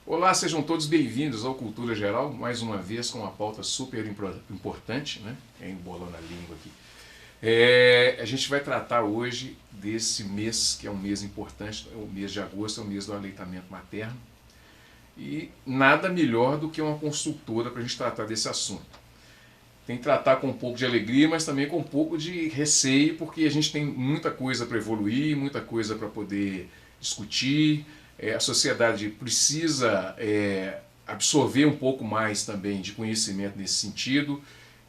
Olá, sejam todos bem-vindos ao Cultura Geral, mais uma vez com uma pauta super importante, né? Embolando a língua aqui. A gente vai tratar hoje desse mês, que é um mês importante, o mês de agosto, é o mês do aleitamento materno. E nada melhor do que uma consultora para a gente tratar desse assunto. Tem que tratar com um pouco de alegria, mas também com um pouco de receio, porque a gente tem muita coisa para evoluir, muita coisa para poder discutir. A sociedade precisa absorver um pouco mais também de conhecimento nesse sentido,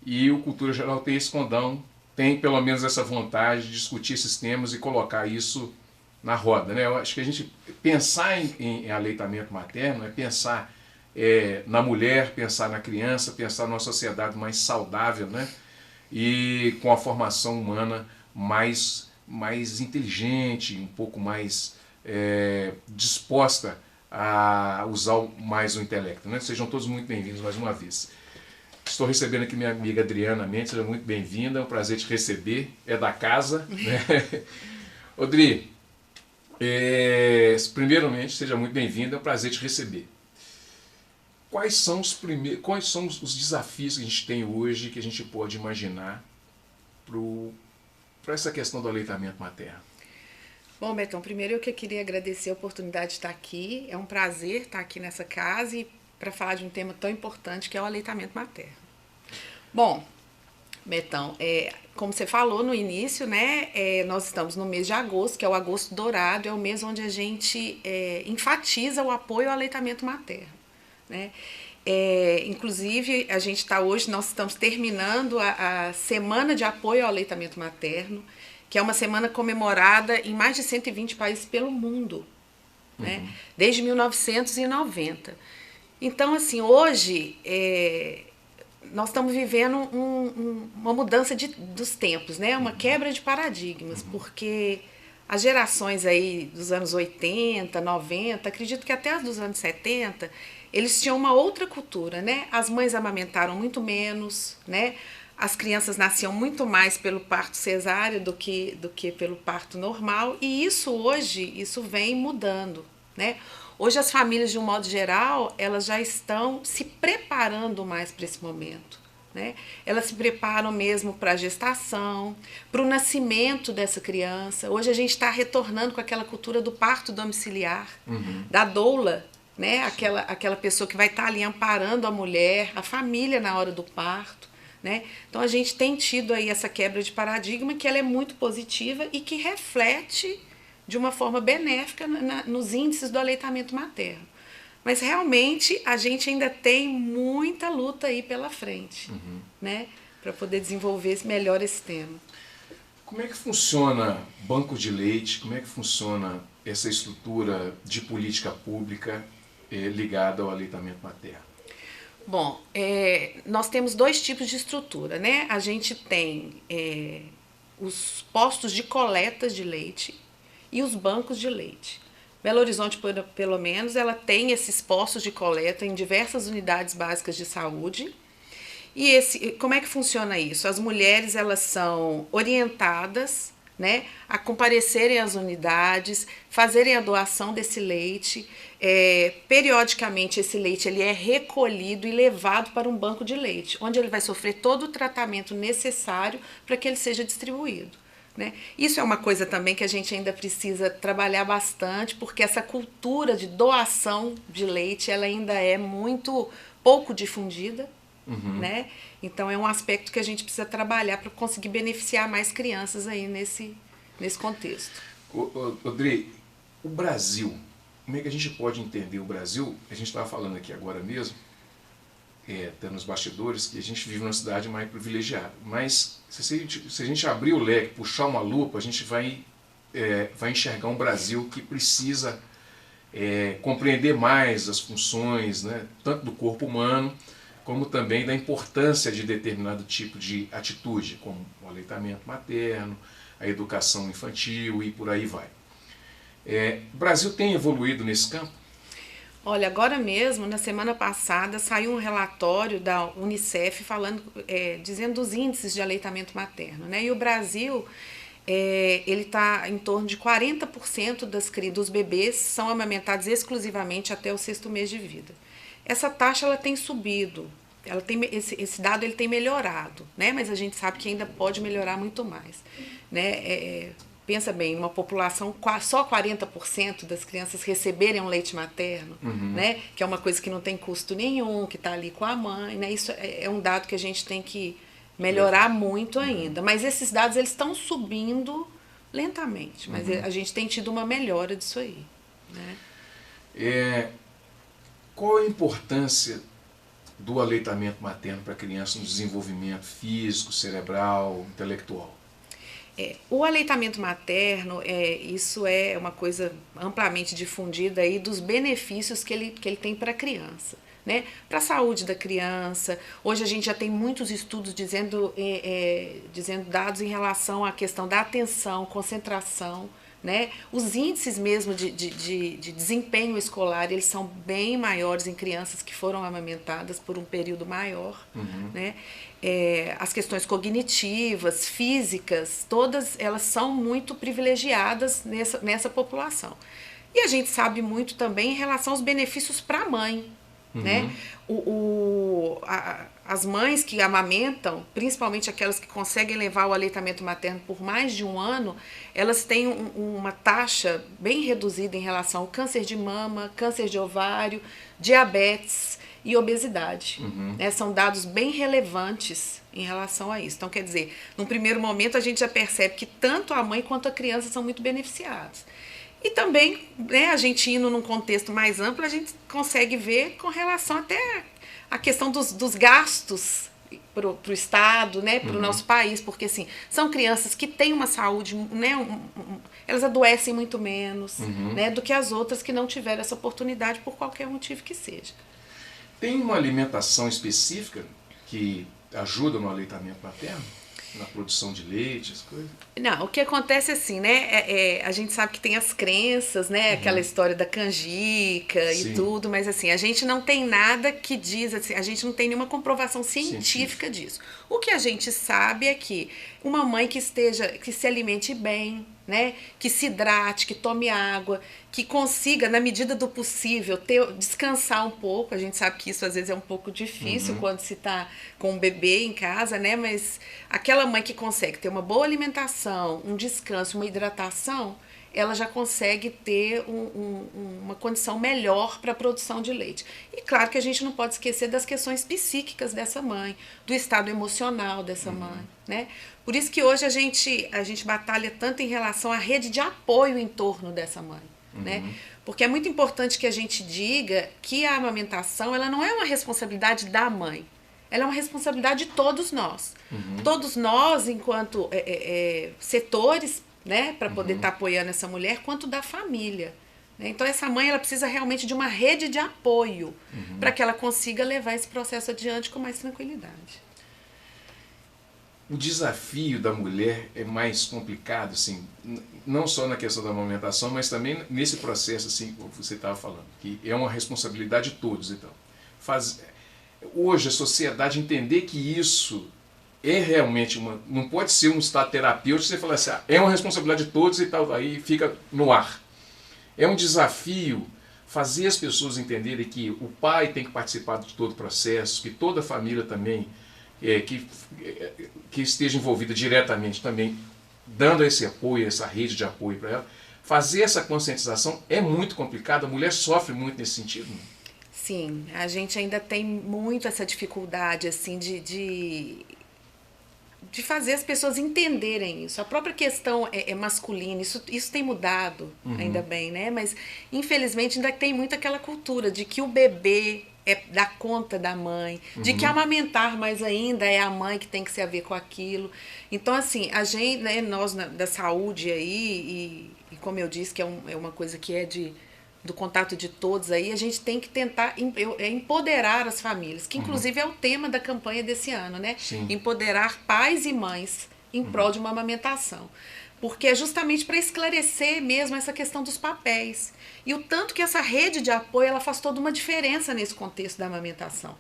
e o Cultura Geral tem esse condão, tem pelo menos essa vontade de discutir esses temas e colocar isso na roda, né? Eu acho que a gente pensar em aleitamento materno é pensar na mulher, pensar na criança, pensar numa sociedade mais saudável, né? E com a formação humana mais inteligente, um pouco mais disposta a usar mais o intelecto, né? Sejam todos muito bem-vindos mais uma vez. Estou recebendo aqui minha amiga Adriana Mendes, seja muito bem-vinda, é um prazer te receber, é da casa, né? Odri, primeiramente, seja muito bem-vinda, é um prazer te receber. Quais são os desafios que a gente tem hoje, que a gente pode imaginar para essa questão do aleitamento materno? Bom, Betão, primeiro eu que queria agradecer a oportunidade de estar aqui. É um prazer estar aqui nessa casa e para falar de um tema tão importante que é o aleitamento materno. Bom, Betão, como você falou no início, né, nós estamos no mês de agosto, que é o agosto dourado, é o mês onde a gente enfatiza o apoio ao aleitamento materno, né? Inclusive, a gente está hoje, nós estamos terminando a Semana de Apoio ao Aleitamento Materno, que é uma semana comemorada em mais de 120 países pelo mundo, né? Desde 1990. Então, assim, hoje nós estamos vivendo uma mudança dos tempos, né? Uma quebra de paradigmas, porque as gerações aí dos anos 80, 90, acredito que até as dos anos 70, eles tinham uma outra cultura, né? As mães amamentaram muito menos, né? As crianças nasciam muito mais pelo parto cesáreo do que pelo parto normal, e isso hoje, isso vem mudando, né? Hoje as famílias, de um modo geral, elas já estão se preparando mais para esse momento, né? Elas se preparam mesmo para a gestação, para o nascimento dessa criança. Hoje a gente está retornando com aquela cultura do parto domiciliar, da doula, né? Aquela pessoa que vai estar ali amparando a mulher, a família na hora do parto, né? Então a gente tem tido aí essa quebra de paradigma, que ela é muito positiva e que reflete de uma forma benéfica nos índices do aleitamento materno. Mas realmente a gente ainda tem muita luta aí pela frente, né? Para poder desenvolver melhor esse tema. Como é que funciona banco de leite? Como é que funciona essa estrutura de política pública ligada ao aleitamento materno? Bom, nós temos dois tipos de estrutura, né? A gente tem os postos de coleta de leite e os bancos de leite. Belo Horizonte, pelo menos, ela tem esses postos de coleta em diversas unidades básicas de saúde. E como é que funciona isso? As mulheres, elas são orientadas, né, a comparecerem às unidades, fazerem a doação desse leite. Periodicamente esse leite ele é recolhido e levado para um banco de leite, onde ele vai sofrer todo o tratamento necessário para que ele seja distribuído, né? Isso é uma coisa também que a gente ainda precisa trabalhar bastante, porque essa cultura de doação de leite ela ainda é muito pouco difundida. Né? Então é um aspecto que a gente precisa trabalhar para conseguir beneficiar mais crianças aí nesse contexto. Odri, o Brasil, como é que a gente pode entender o Brasil? A gente estava falando aqui agora mesmo, até nos bastidores, que a gente vive numa cidade mais privilegiada. Mas se a gente abrir o leque, puxar uma lupa, a gente vai enxergar um Brasil que precisa compreender mais as funções, né, tanto do corpo humano, como também da importância de determinado tipo de atitude, como o aleitamento materno, a educação infantil e por aí vai. O Brasil tem evoluído nesse campo? Olha, agora mesmo, na semana passada, saiu um relatório da Unicef falando, dizendo dos índices de aleitamento materno, né? E o Brasil, ele está em torno de 40% dos bebês são amamentados exclusivamente até o 6º mês de vida. Essa taxa ela tem subido, esse dado ele tem melhorado, né? Mas a gente sabe que ainda pode melhorar muito mais. Né? Pensa bem, uma população, só 40% das crianças receberem um leite materno, né? Que é uma coisa que não tem custo nenhum, que está ali com a mãe. Né? Isso é um dado que a gente tem que melhorar muito ainda. Mas esses dados eles estão subindo lentamente, mas a gente tem tido uma melhora disso aí. Né? Qual a importância do aleitamento materno para a criança no desenvolvimento físico, cerebral, intelectual? O aleitamento materno, isso é uma coisa amplamente difundida aí dos benefícios que ele tem para a criança. Né? Para a saúde da criança. Hoje a gente já tem muitos estudos dizendo dados em relação à questão da atenção, concentração, né? Os índices mesmo de desempenho escolar, eles são bem maiores em crianças que foram amamentadas por um período maior. Né? As questões cognitivas, físicas, todas elas são muito privilegiadas nessa população. E a gente sabe muito também em relação aos benefícios para a mãe. Né? As mães que amamentam, principalmente aquelas que conseguem levar o aleitamento materno por mais de um ano, elas têm uma taxa bem reduzida em relação ao câncer de mama, câncer de ovário, diabetes e obesidade. Né? São dados bem relevantes em relação a isso. Então, quer dizer, num primeiro momento a gente já percebe que tanto a mãe quanto a criança são muito beneficiados. E também, né, a gente indo num contexto mais amplo, a gente consegue ver com relação até à questão dos gastos para o Estado, né, para o nosso país, porque assim, são crianças que têm uma saúde, né, elas adoecem muito menos, né, do que as outras que não tiveram essa oportunidade por qualquer motivo que seja. Tem uma alimentação específica que ajuda no aleitamento materno? Na produção de leite, as coisas? Não, o que acontece assim, né? A gente sabe que tem as crenças, né? Aquela história da canjica e tudo, mas assim, a gente não tem nada que diz, assim, a gente não tem nenhuma comprovação científica disso. O que a gente sabe é que uma mãe que se alimente bem, né? Que se hidrate, que tome água, que consiga, na medida do possível, descansar um pouco. A gente sabe que isso às vezes é um pouco difícil quando se está com um bebê em casa, né? Mas aquela mãe que consegue ter uma boa alimentação, um descanso, uma hidratação, ela já consegue ter uma condição melhor para a produção de leite. E claro que a gente não pode esquecer das questões psíquicas dessa mãe, do estado emocional dessa mãe, né? Por isso que hoje a gente batalha tanto em relação à rede de apoio em torno dessa mãe, né? Porque é muito importante que a gente diga que a amamentação ela não é uma responsabilidade da mãe, ela é uma responsabilidade de todos nós. Todos nós, enquanto setores, né, para poder estar apoiando essa mulher, quanto da família. Né? Então essa mãe ela precisa realmente de uma rede de apoio para que ela consiga levar esse processo adiante com mais tranquilidade. O desafio da mulher é mais complicado, assim, não só na questão da amamentação, mas também nesse processo, assim, como você estava falando, que é uma responsabilidade de todos. Então, hoje a sociedade entender que isso é realmente não pode ser um estado terapêutico, você falar assim, é uma responsabilidade de todos e tal, aí fica no ar. É um desafio fazer as pessoas entenderem que o pai tem que participar de todo o processo, que toda a família também, que esteja envolvida diretamente também, dando esse apoio, essa rede de apoio para ela. Fazer essa conscientização é muito complicado, a mulher sofre muito nesse sentido. Sim, a gente ainda tem muito essa dificuldade assim de fazer as pessoas entenderem isso. A própria questão é masculina, isso tem mudado, ainda bem, né? Mas, infelizmente, ainda tem muito aquela cultura de que o bebê dá conta da mãe, de que amamentar mais ainda é a mãe que tem que se haver com aquilo. Então, assim, a gente, né, nós da saúde aí, e como eu disse, que é uma coisa que é do contato de todos aí, a gente tem que tentar empoderar as famílias, que inclusive é o tema da campanha desse ano, né? Sim. Empoderar pais e mães em prol de uma amamentação. Porque é justamente para esclarecer mesmo essa questão dos papéis. E o tanto que essa rede de apoio ela faz toda uma diferença nesse contexto da amamentação.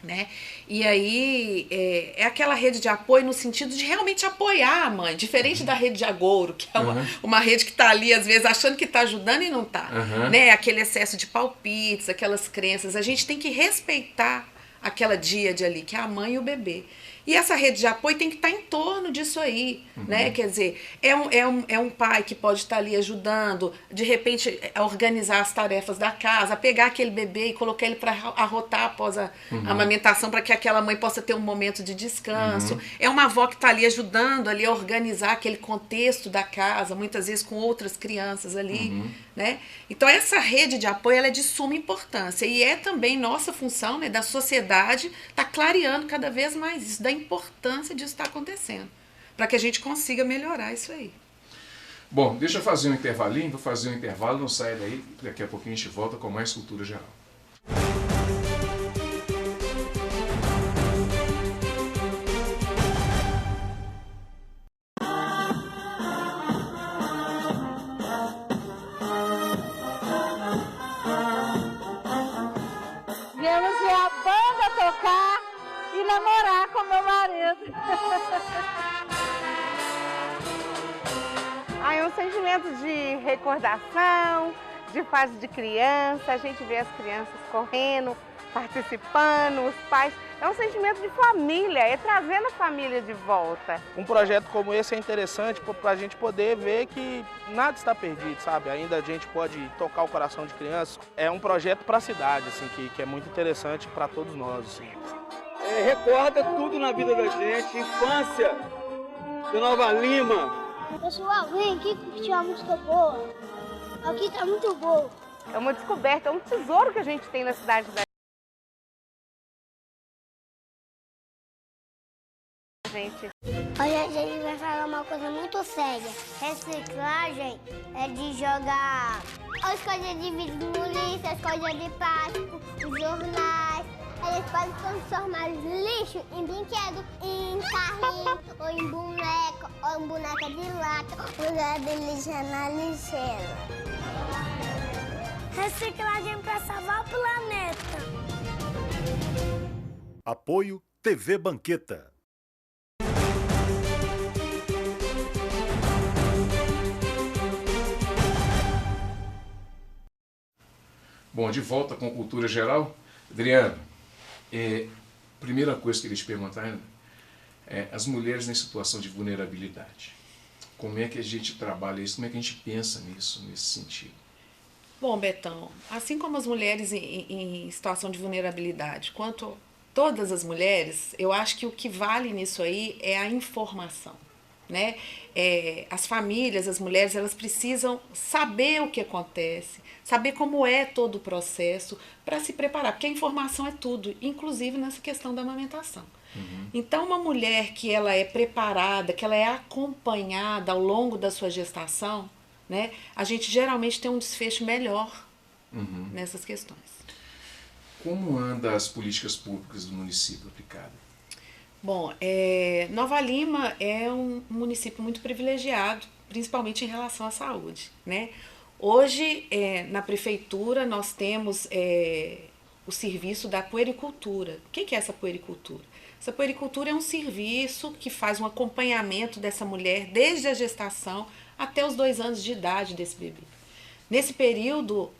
né? E aí é aquela rede de apoio no sentido de realmente apoiar a mãe, diferente da rede de agouro, que é uma rede que está ali, às vezes, achando que está ajudando e não está. Né? Aquele excesso de palpites, aquelas crenças. A gente tem que respeitar aquela díade ali, que é a mãe e o bebê. E essa rede de apoio tem que estar em torno disso aí, né? Quer dizer, é um pai que pode estar ali ajudando, de repente, a organizar as tarefas da casa, pegar aquele bebê e colocar ele para arrotar após a amamentação, para que aquela mãe possa ter um momento de descanso. É uma avó que está ali ajudando ali a organizar aquele contexto da casa, muitas vezes com outras crianças ali, né? Então, essa rede de apoio ela é de suma importância e é também nossa função, né, da sociedade, tá clareando cada vez mais isso, da importância disso estar acontecendo, para que a gente consiga melhorar isso aí. Bom, deixa eu fazer um intervalinho, vou fazer um intervalo, não sai daí, daqui a pouquinho a gente volta com mais cultura geral. Viemos ver a banda tocar e namorar com meu marido. É um sentimento de recordação, de fase de criança, a gente vê as crianças correndo, participando, os pais. É um sentimento de família, é trazendo a família de volta. Um projeto como esse é interessante para a gente poder ver que nada está perdido, sabe? Ainda a gente pode tocar o coração de crianças. É um projeto para a cidade, assim, que é muito interessante para todos nós. Assim. Recorda tudo na vida da gente, infância de Nova Lima. Pessoal, vem aqui curtir uma música boa. Aqui tá muito bom. É uma descoberta, é um tesouro que a gente tem na cidade da gente. Hoje a gente vai falar uma coisa muito séria. Reciclagem é de jogar as coisas de vidro no lixo, as coisas de plástico, os jornais. Eles podem transformar lixo em brinquedo, em carrinho, ou em boneca, ou em boneca de lata. O lugar de lixo é na lixeira. Reciclagem para salvar o planeta. Apoio TV Banqueta. Bom, de volta com cultura geral. Adriano, primeira coisa que eu queria te perguntar é as mulheres em situação de vulnerabilidade. Como é que a gente trabalha isso? Como é que a gente pensa nisso, nesse sentido? Bom, Betão, assim como as mulheres em situação de vulnerabilidade, quanto todas as mulheres, eu acho que o que vale nisso aí é a informação, né? As famílias, as mulheres, elas precisam saber o que acontece, saber como é todo o processo para se preparar, porque a informação é tudo, inclusive nessa questão da amamentação. Então, uma mulher que ela é preparada, que ela é acompanhada ao longo da sua gestação, né, a gente geralmente tem um desfecho melhor nessas questões. Como andam as políticas públicas do município aplicadas? Bom, Nova Lima é um município muito privilegiado, principalmente em relação à saúde, né? Hoje, na prefeitura, nós temos o serviço da puericultura. O que é essa puericultura? Essa puericultura é um serviço que faz um acompanhamento dessa mulher desde a gestação até os 2 anos de idade desse bebê. Nesse período,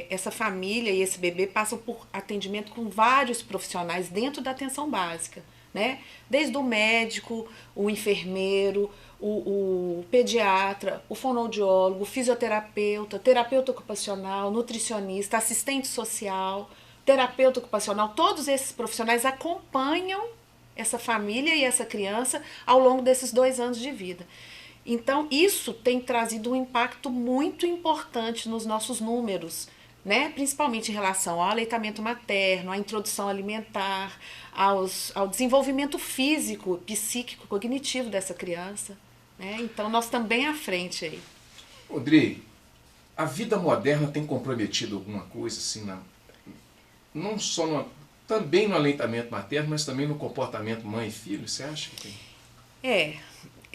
essa família e esse bebê passam por atendimento com vários profissionais dentro da atenção básica, né? Desde o médico, o enfermeiro, o pediatra, o fonoaudiólogo, o fisioterapeuta, terapeuta ocupacional, nutricionista, assistente social, terapeuta ocupacional, todos esses profissionais acompanham essa família e essa criança ao longo desses 2 anos de vida. Então, isso tem trazido um impacto muito importante nos nossos números, né? Principalmente em relação ao aleitamento materno, à introdução alimentar, ao desenvolvimento físico, psíquico, cognitivo dessa criança, né? Então, nós também à frente aí. Rodrigo, a vida moderna tem comprometido alguma coisa assim, não só também no aleitamento materno, mas também no comportamento mãe e filho, você acha que tem?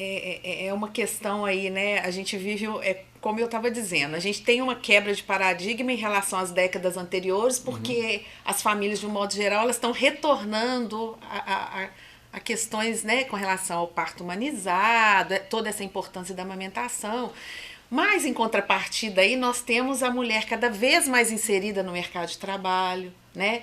É uma questão aí, né? A gente vive como eu estava dizendo, a gente tem uma quebra de paradigma em relação às décadas anteriores, porque as famílias, de um modo geral, elas estão retornando a questões, né, com relação ao parto humanizado, toda essa importância da amamentação. Mas, em contrapartida, aí, nós temos a mulher cada vez mais inserida no mercado de trabalho, né?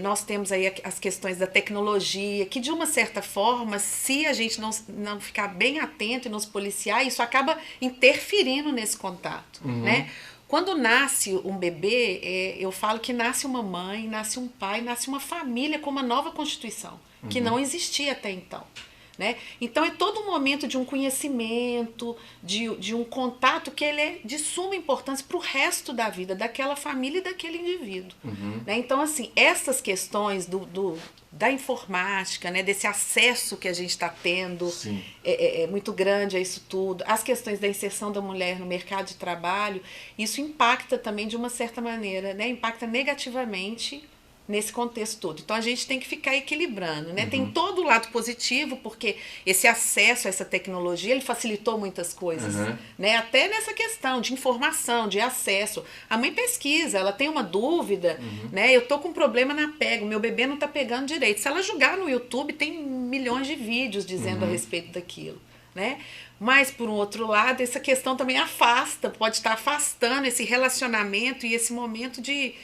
Nós temos aí as questões da tecnologia, que de uma certa forma, se a gente não ficar bem atento e nos policiar, isso acaba interferindo nesse contato, né? Quando nasce um bebê, eu falo que nasce uma mãe, nasce um pai, nasce uma família com uma nova constituição, que não existia até então. Né? Então é todo um momento de um conhecimento, de um contato que ele é de suma importância para o resto da vida daquela família e daquele indivíduo. Né? Então, assim, essas questões da informática, né? Desse acesso que a gente está tendo é muito grande a isso tudo, as questões da inserção da mulher no mercado de trabalho, isso impacta também de uma certa maneira, né? Impacta negativamente nesse contexto todo. Então a gente tem que ficar equilibrando, né? Tem todo o lado positivo, porque esse acesso a essa tecnologia, ele facilitou muitas coisas, né? Até nessa questão de informação, de acesso. A mãe pesquisa, ela tem uma dúvida, né? Eu tô com um problema na pega, o meu bebê não tá pegando direito. Se ela jogar no YouTube, tem milhões de vídeos dizendo a respeito daquilo, né? Mas, por um outro lado, essa questão também pode estar afastando esse relacionamento e esse momento de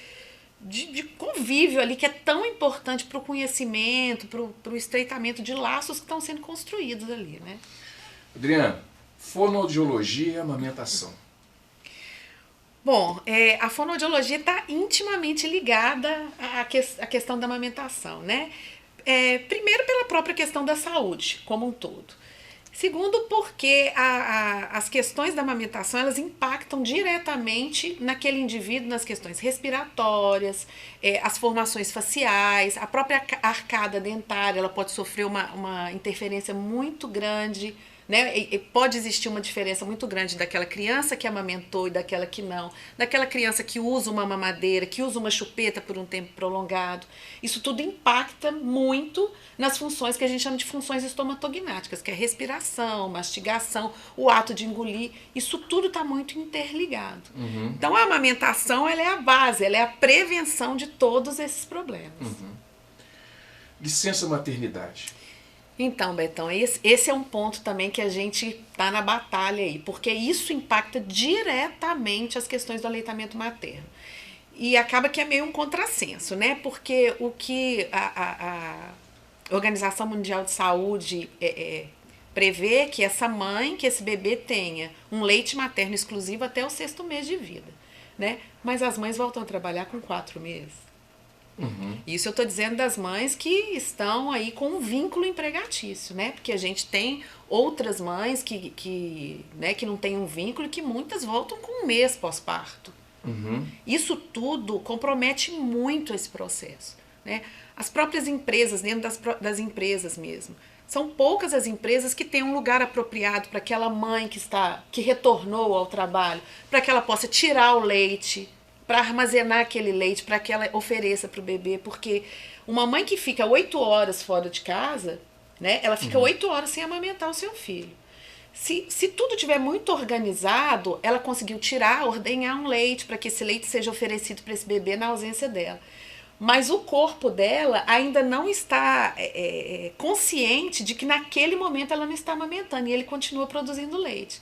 convívio ali, que é tão importante para o conhecimento, para o estreitamento de laços que estão sendo construídos ali, né? Adriana, fonoaudiologia e amamentação. Bom, a fonoaudiologia está intimamente ligada à questão da amamentação, né? Primeiro pela própria questão da saúde, como um todo. Segundo, porque as questões da amamentação, elas impactam diretamente naquele indivíduo, nas questões respiratórias, as formações faciais, a própria arcada dentária, ela pode sofrer uma interferência muito grande, né? E pode existir uma diferença muito grande daquela criança que amamentou e daquela que não, daquela criança que usa uma mamadeira, que usa uma chupeta por um tempo prolongado. Isso tudo impacta muito nas funções que a gente chama de funções estomatognáticas, que é respiração, mastigação, o ato de engolir. Isso tudo está muito interligado. Então a amamentação, ela é a base, ela é a prevenção de todos esses problemas. Licença maternidade. Então, Betão, esse é um ponto também que a gente está na batalha aí, porque isso impacta diretamente as questões do aleitamento materno. E acaba que é meio um contrassenso, né? Porque o que a Organização Mundial de Saúde prevê que essa mãe, que esse bebê tenha um leite materno exclusivo até o 6º mês de vida, né? Mas as mães voltam a trabalhar com 4 meses. Isso eu estou dizendo das mães que estão aí com um vínculo empregatício, né? Porque a gente tem outras mães que não têm um vínculo e que muitas voltam com 1 mês pós-parto. Isso tudo compromete muito esse processo, né? As próprias empresas, dentro das empresas mesmo, são poucas as empresas que têm um lugar apropriado para aquela mãe que retornou ao trabalho, para que ela possa tirar o leite, para armazenar aquele leite, para que ela ofereça para o bebê, porque uma mãe que fica 8 horas fora de casa, né, ela fica 8 horas sem amamentar o seu filho. Se tudo estiver muito organizado, ela conseguiu ordenhar um leite para que esse leite seja oferecido para esse bebê na ausência dela. Mas o corpo dela ainda não está consciente de que naquele momento ela não está amamentando e ele continua produzindo leite.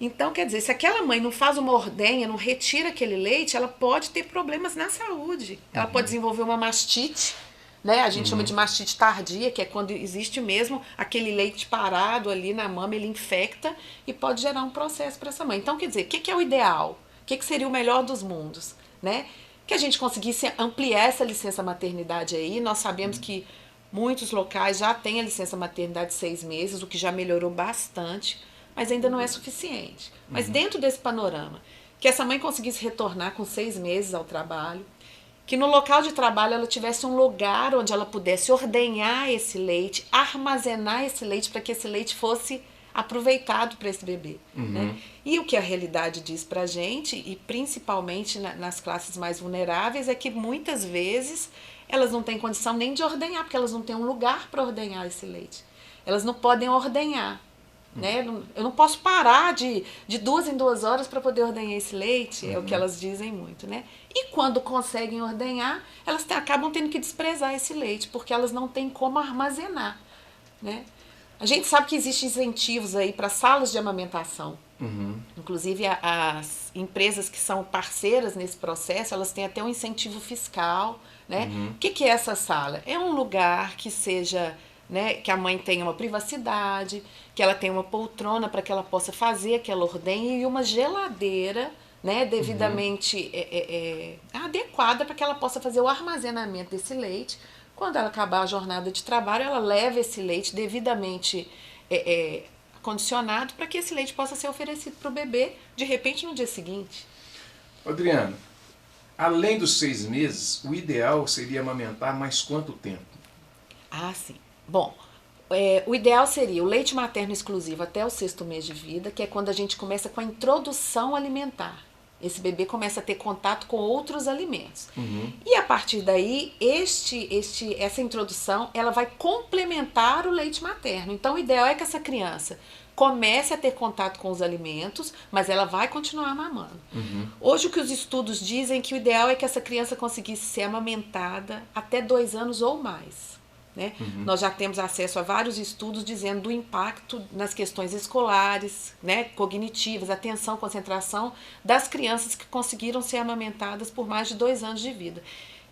Então, quer dizer, se aquela mãe não faz uma ordenha, não retira aquele leite, ela pode ter problemas na saúde. Ela pode desenvolver uma mastite, né? A gente chama de mastite tardia, que é quando existe mesmo aquele leite parado ali na mama, ele infecta e pode gerar um processo para essa mãe. Então, quer dizer, o que é o ideal? O que seria o melhor dos mundos, né? Que a gente conseguisse ampliar essa licença maternidade aí. Nós sabemos que muitos locais já têm a licença maternidade de 6 meses, o que já melhorou bastante, mas ainda não é suficiente. Mas dentro desse panorama, que essa mãe conseguisse retornar com 6 meses ao trabalho, que no local de trabalho ela tivesse um lugar onde ela pudesse ordenhar esse leite, armazenar esse leite para que esse leite fosse aproveitado para esse bebê. Né? E o que a realidade diz para a gente, e principalmente nas classes mais vulneráveis, é que muitas vezes elas não têm condição nem de ordenhar, porque elas não têm um lugar para ordenhar esse leite. Elas não podem ordenhar. né? Eu não posso parar de 2 em 2 horas para poder ordenhar esse leite, é o que elas dizem muito, né? E quando conseguem ordenhar, elas acabam tendo que desprezar esse leite, porque elas não têm como armazenar, né? A gente sabe que existem incentivos aí para salas de amamentação. Inclusive, as empresas que são parceiras nesse processo, elas têm até um incentivo fiscal, né? O que é essa sala? É um lugar que seja, né, que a mãe tenha uma privacidade, que ela tenha uma poltrona para que ela possa fazer aquela ordenha e uma geladeira, né, devidamente adequada para que ela possa fazer o armazenamento desse leite. Quando ela acabar a jornada de trabalho, ela leva esse leite devidamente condicionado para que esse leite possa ser oferecido para o bebê, de repente, no dia seguinte. Adriana, além dos 6 meses, o ideal seria amamentar mais quanto tempo? Ah, sim. Bom, o ideal seria o leite materno exclusivo até o 6º mês de vida, que é quando a gente começa com a introdução alimentar. Esse bebê começa a ter contato com outros alimentos. E a partir daí, essa introdução, ela vai complementar o leite materno. Então, o ideal é que essa criança comece a ter contato com os alimentos, mas ela vai continuar mamando. Hoje, o que os estudos dizem é que o ideal é que essa criança conseguisse ser amamentada até 2 anos ou mais. Né? Nós já temos acesso a vários estudos dizendo do impacto nas questões escolares, né, cognitivas, atenção, concentração das crianças que conseguiram ser amamentadas por mais de 2 anos de vida.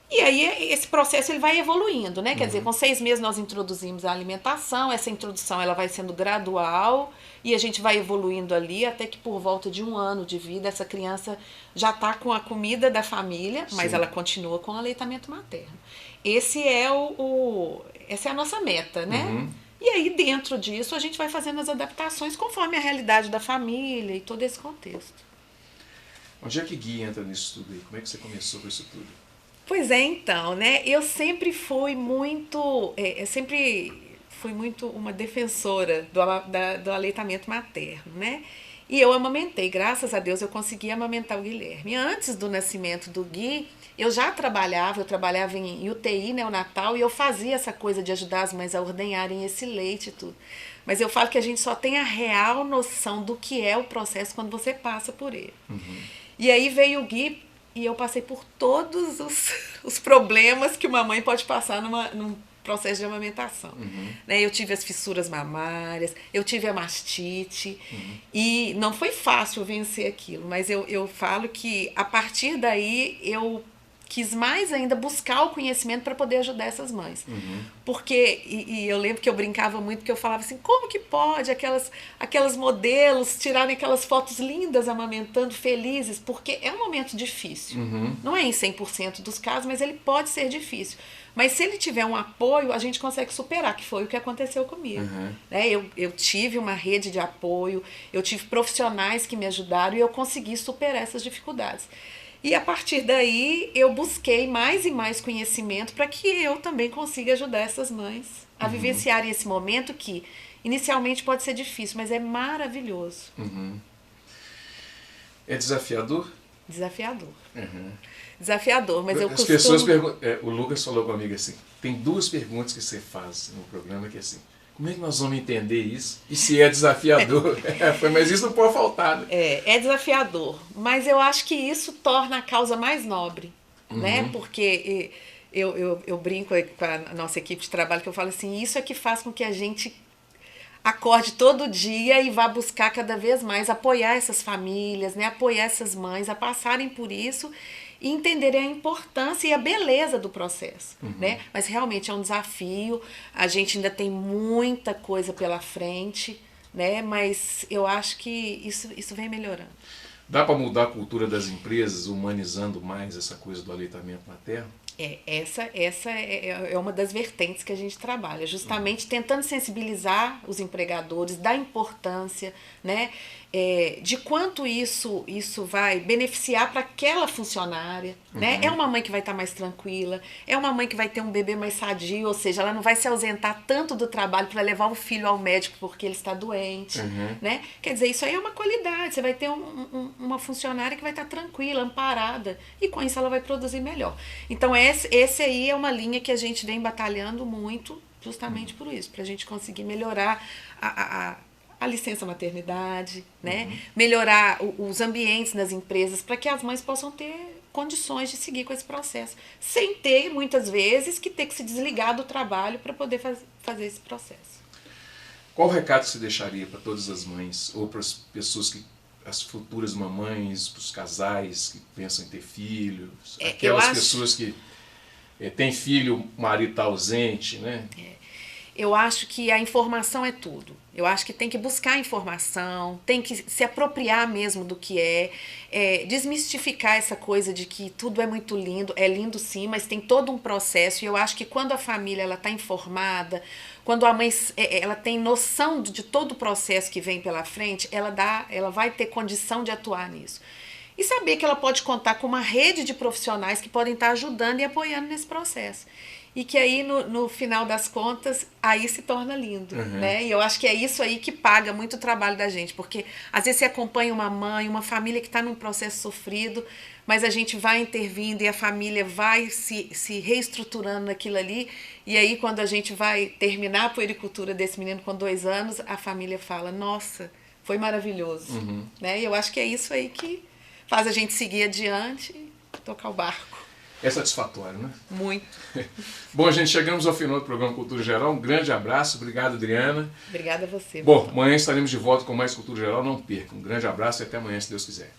E aí esse processo ele vai evoluindo, né? Quer dizer, com 6 meses nós introduzimos a alimentação, essa introdução ela vai sendo gradual e a gente vai evoluindo ali até que por volta de 1 ano de vida essa criança já está com a comida da família, mas ela continua com o aleitamento materno. Essa é a nossa meta, né? E aí, dentro disso, a gente vai fazendo as adaptações conforme a realidade da família e todo esse contexto. Onde é que Gui entra nisso tudo aí? Como é que você começou com isso tudo? Pois é, então, né? Eu sempre fui muito uma defensora do aleitamento materno, né? E eu amamentei, graças a Deus eu consegui amamentar o Guilherme. Antes do nascimento do Gui, eu trabalhava em UTI neonatal e eu fazia essa coisa de ajudar as mães a ordenharem esse leite e tudo. Mas eu falo que a gente só tem a real noção do que é o processo quando você passa por ele. E aí veio o Gui e eu passei por todos os problemas que uma mãe pode passar num processo de amamentação. Né? Eu tive as fissuras mamárias, eu tive a mastite e não foi fácil vencer aquilo, mas eu falo que a partir daí eu quis mais ainda buscar o conhecimento para poder ajudar essas mães. Porque, e eu lembro que eu brincava muito, que eu falava assim, como que pode aquelas modelos tirarem aquelas fotos lindas amamentando, felizes, porque é um momento difícil. Não é em 100% dos casos, mas ele pode ser difícil. Mas se ele tiver um apoio, a gente consegue superar, que foi o que aconteceu comigo. Né? Eu tive uma rede de apoio, eu tive profissionais que me ajudaram e eu consegui superar essas dificuldades. E a partir daí eu busquei mais e mais conhecimento para que eu também consiga ajudar essas mães a vivenciarem esse momento que inicialmente pode ser difícil, mas é maravilhoso. É desafiador? Desafiador. Desafiador, mas eu As costumo... pessoas perguntam, o Lucas falou comigo assim, tem 2 perguntas que você faz no programa que é assim, como é que nós vamos entender isso? E se é desafiador? Mas isso não pode faltar, né? É desafiador, mas eu acho que isso torna a causa mais nobre, né? Porque eu brinco com a nossa equipe de trabalho, que eu falo assim, isso é que faz com que a gente acorde todo dia e vá buscar cada vez mais apoiar essas famílias, né? Apoiar essas mães a passarem por isso e entenderem a importância e a beleza do processo, né? Mas realmente é um desafio, a gente ainda tem muita coisa pela frente, né? Mas eu acho que isso vem melhorando. Dá para mudar a cultura das empresas, humanizando mais essa coisa do aleitamento materno? Essa é uma das vertentes que a gente trabalha, justamente tentando sensibilizar os empregadores da importância, né, de quanto isso vai beneficiar para aquela funcionária. Né? É uma mãe que vai estar mais tranquila, é uma mãe que vai ter um bebê mais sadio, ou seja, ela não vai se ausentar tanto do trabalho para levar o filho ao médico porque ele está doente. Né? Quer dizer, isso aí é uma qualidade, você vai ter uma funcionária que vai estar tranquila, amparada, e com isso ela vai produzir melhor. Então, esse aí é uma linha que a gente vem batalhando muito, justamente por isso, para a gente conseguir melhorar a licença maternidade, né? Melhorar os ambientes nas empresas para que as mães possam ter condições de seguir com esse processo, sem ter, muitas vezes, que ter que se desligar do trabalho para poder fazer esse processo. Qual o recado você deixaria para todas as mães, ou para as pessoas as futuras mamães, para os casais que pensam em ter filhos, aquelas pessoas que têm filho, o marido está ausente, né? Eu acho que a informação é tudo. Eu acho que tem que buscar informação, tem que se apropriar mesmo do que desmistificar essa coisa de que tudo é muito lindo. É lindo sim, mas tem todo um processo. E eu acho que quando a família está informada, quando a mãe ela tem noção de todo o processo que vem pela frente, ela vai ter condição de atuar nisso. E saber que ela pode contar com uma rede de profissionais que podem estar ajudando e apoiando nesse processo. E que aí, no final das contas, aí se torna lindo, né? E eu acho que é isso aí que paga muito o trabalho da gente, porque às vezes você acompanha uma mãe, uma família que está num processo sofrido, mas a gente vai intervindo e a família vai se reestruturando naquilo ali, e aí quando a gente vai terminar a puericultura desse menino com 2 anos, a família fala, nossa, foi maravilhoso, né? E eu acho que é isso aí que faz a gente seguir adiante e tocar o barco. É satisfatório, né? Muito. Bom, gente, chegamos ao final do programa Cultura Geral. Um grande abraço. Obrigado, Adriana. Obrigada a você. Bom, amanhã estaremos de volta com mais Cultura Geral. Não perca. Um grande abraço e até amanhã, se Deus quiser.